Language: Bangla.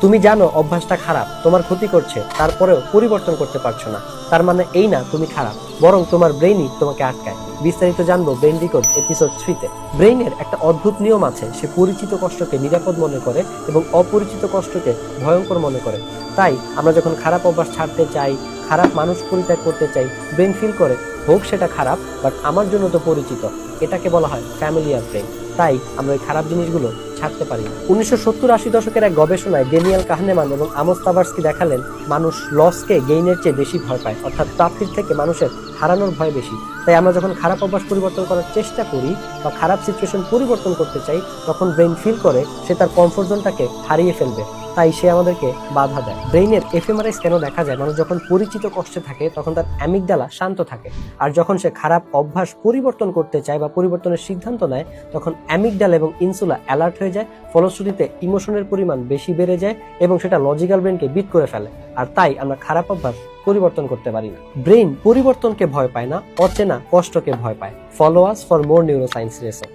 তুমি জানো অভ্যাসটা খারাপ, তোমার ক্ষতি করছে, তারপরেও পরিবর্তন করতে পারছো না, তার মানে এই না তুমি খারাপ, বরং তোমার ব্রেইনই তোমাকে আটকায়। বিস্তারিত জানবো ব্রেইন ডিকোড এপিসোড 3-তে। ব্রেইনের একটা অদ্ভুত নিয়ম আছে, সে পরিচিত কষ্টকে নিরাপদ মনে করে এবং অপরিচিত কষ্টকে ভয়ঙ্কর মনে করে। তাই আমরা যখন খারাপ অভ্যাস ছাড়তে চাই, খারাপ মানুষ পরিত্যাগ করতে চাই, ব্রেইন ফিল করে হোক সেটা খারাপ, বাট আমার জন্য তো পরিচিত। এটাকে বলা হয় ফ্যামিলিয়ার ব্রেইন। তাই আমরা ওই খারাপ জিনিসগুলো ছাড়তে পারি না। 1970-80 দশকের এক গবেষণায় ড্যানিয়েল কাহনেমান এবং আমোস তাবারস্কি দেখালেন মানুষ লসকে গেইনের চেয়ে বেশি ভয় পায়, অর্থাৎ প্রাপ্তির থেকে মানুষের হারানোর ভয় বেশি। তাই আমরা যখন খারাপ অভ্যাস পরিবর্তন করার চেষ্টা করি বা খারাপ সিচুয়েশন পরিবর্তন করতে চাই, তখন ব্রেইন ফিল করে সে তার কমফোর্ট জোনটাকে হারিয়ে ফেলবে, তাই সে আমাদেরকে বাধা দেয়। ব্রেইনের এফএমআরআই কেন দেখা যায় মানুষ যখন পরিচিত কষ্টে থাকে তখন তার অ্যামিগডালা শান্ত থাকে, আর যখন সে খারাপ অভ্যাস পরিবর্তন করতে চায় বা পরিবর্তনের সিদ্ধান্ত নেয় তখন অ্যামিগডালা এবং ইনসুলা অ্যালার্ট হয়ে যায়, ফলশ্রুতিতে ইমোশনের পরিমাণ বেশি বেড়ে যায় এবং সেটা লজিক্যাল ব্রেনকে বিট করে ফেলে। আর তাই আমরা খারাপ অভ্যাস পরিবর্তন করতে পারি না। ব্রেইন পরিবর্তনকে ভয় পায় না, অচেনা কষ্টকে ভয় পায়। Follow us for more neuroscience lesson.